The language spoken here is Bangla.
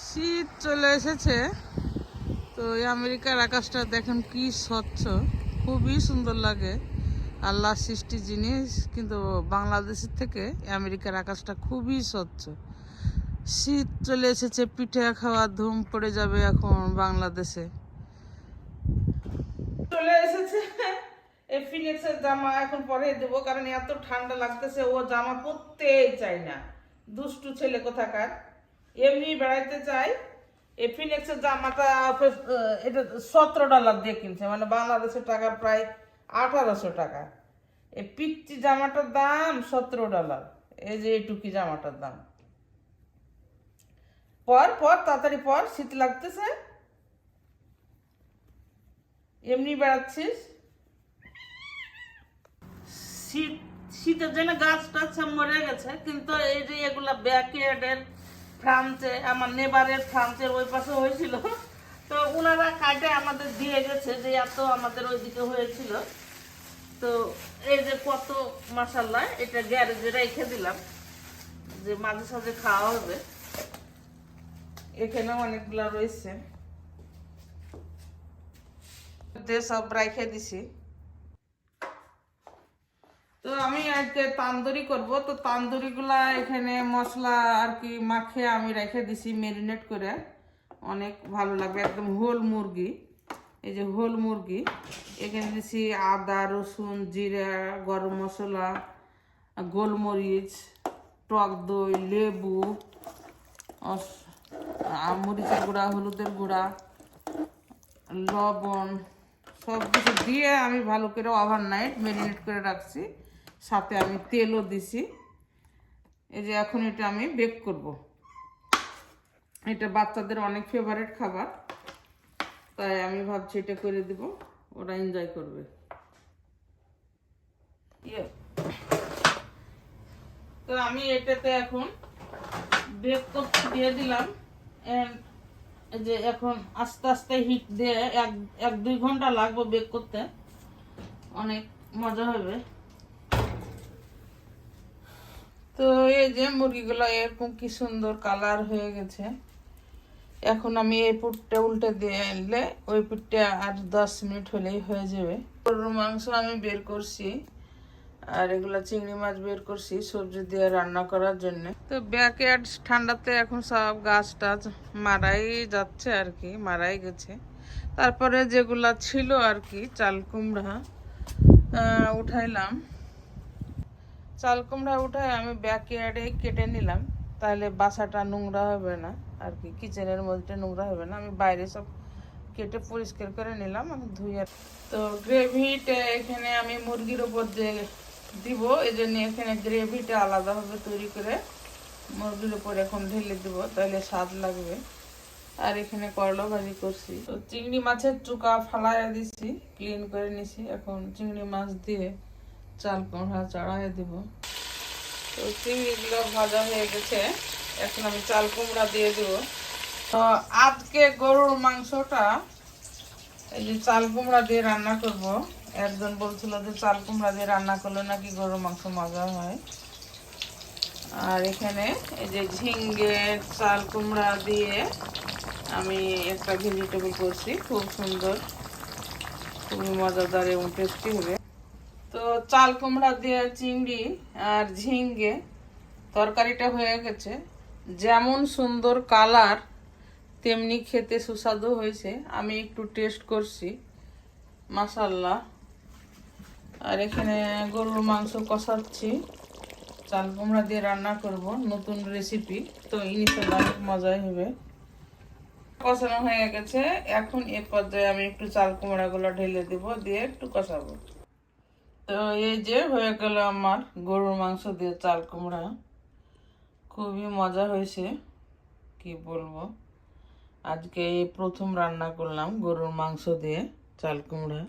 শীত চলে এসেছে, তো এই আমেরিকার আকাশটা দেখেন কি স্বচ্ছ, খুবই সুন্দর লাগে। আল্লাহর সৃষ্টি জিনিস, কিন্তু বাংলাদেশের থেকে আমেরিকার আকাশটা খুবই স্বচ্ছ। শীত চলে এসেছে, পিঠে খাওয়া ধুম পড়ে যাবে এখন বাংলাদেশে। চলে এসেছে এই ফিনিক্সের জামা এখন পরে দেবো, কারণ এত ঠান্ডা লাগতেছে, ও জামা পরতেই চায় না, দুষ্টু ছেলে কোথাকার। এমনি বেড়াইতে চাই। এই ফিনিক্সের জামাটা এটা $17 দিয়ে কিনছে, মানে বাংলাদেশের টাকা প্রায় 1800 টাকা। এই পিচ্চি জামাটার দাম $17। এই যে এইটুকি জামাটার দাম। পর পর তাড়াতাড়ি পর, শীত লাগতেছে। এমনি বেড়াচ্ছিস, শীত শীতের জন্য গাছ টাছ মরে গেছে, কিন্তু এই যে এগুলা ব্যাকইয়ার্ডের ফ্রান্সে, আমার নেবারের ফ্রান্সের ওই পাশে হয়েছিল, তো ওনারা কাটে আমাদের দিয়ে গেছে, যে এত আমাদের ওইদিকে হয়েছিল। তো এই যে কত মাসাল্লাহ, এটা গ্যারেজে রেখে দিলাম, যে মাঝে সাঝে খাওয়া হবে। এখানে অনেকগুলা রয়েছে, সব রেখে দিছি। তো আমি আজকে তান্দুরি করব, তো তান্দুরি গুলা এখানে মশলা আর কি মাখে আমি রেখে দিছি ম্যারিনেট করে, অনেক ভালো লাগবে, একদম হোল মুরগি। এই যে হোল মুরগি, এখানে দিছি আদা রসুন জিরা গরম মশলা গোলমরিচ টক দই লেবু মরিচের গুঁড়া হলুদের গুঁড়া লবণ সব কিছু দিয়ে আমি ভালো করে ওভারনাইট ম্যারিনেট করে রাখছি, সাথে আমি তেলও দিছি। এই যে এখন এটা আমি বেক করব। এটা বাচ্চাদের অনেক ফেভারিট খাবার, তাই আমি ভাবছি এটা করে দিব, ওরা এনজয় করবে। তো আমি এটাতে এখন বেক করতে দিয়ে দিলাম। এই যে এখন আস্তে আস্তে হিট দিয়ে 1-2 ঘন্টা লাগবে বেক করতে, অনেক মজা হবে। তো এই যে মুরগিগুলো এরকম কি সুন্দর কালার হয়ে গেছে। এখন আমি এই পুরটা উল্টে দিয়ে আনলে ওই পুরটা আর 10 মিনিট হলেই হয়ে যাবে। গরুর মাংস আমি বের করছি, আর এগুলা চিংড়ি মাছ বের করছি সবজি দিয়ে রান্না করার জন্য। তো ব্যাকয়ার্ড ঠান্ডাতে এখন সব গাছ টাছ মারাই যাচ্ছে আর কি, মারাই গেছে। তারপরে যেগুলা ছিল আর কি চাল কুমড়া উঠাইলাম, চাল কুমড়া উঠায় আমি ব্যাকয়ার্ডে কেটে নিলাম, তাহলে বাসাটা নোংরা হবে না আর কি, কিচেনের মধ্যে নোংরা হবে না। আমি বাইরে সব কেটে পরিষ্কার করে নিলাম, আমি ধুয়ে। তো গ্রেভিটা এখানে আমি মুরগির উপর যে দিব, এই জন্য এখানে গ্রেভিটা আলাদাভাবে তৈরি করে মুরগির উপর এখন ঢেলে দিব, তাহলে স্বাদ লাগবে। আর এখানে করলা ভাজি করছি। তো চিংড়ি মাছের চুকা ফালাইয়া দিছি, ক্লিন করে নিছি। এখন চিংড়ি মাছ দিয়ে চাল কুমড়া চড়াই দিব। তো চিংড়িগুলো ভাজা হয়ে গেছে, এখন আমি চাল কুমড়া দিয়ে দিব। তো আজকে গরুর মাংসটা এই যে চাল কুমড়া দিয়ে রান্না করব। একজন বলছিল যে চাল কুমড়া দিয়ে রান্না করলে নাকি গরুর মাংস মজা হয়। আর এখানে এই যে ঝিঙ্গে চাল কুমড়া দিয়ে আমি একটা ভেজিটেবল করছি, খুব সুন্দর, খুবই মজাদার এবং টেস্টি হবে। তো চাল কুমড়া দিয়ে চিংড়ি আর ঝিঙ্গে তরকারিটা হয়ে গেছে, যেমন সুন্দর কালার তেমনি খেতে সুস্বাদু হয়েছে। আমি একটু টেস্ট করছি, মাশাআল্লাহ। আর এখানে গরুর মাংস কষাচ্ছি, চাল কুমড়া দিয়ে রান্না করব, নতুন রেসিপি, তো ইনশাআল্লাহ অনেক মজাই হবে। কষানো হয়ে গেছে, এখন এ পর্যায়ে আমি একটু চাল কুমড়াগুলো ঢেলে দেব, দিয়ে একটু কষাবো। তো এই যে হয়ে গেল আমার গরুর মাংস দিয়ে চাল কুমড়া, খুবই মজা হয়েছে, কি বলবো। আজকে এই প্রথম রান্না করলাম গরুর মাংস দিয়ে চাল কুমড়া।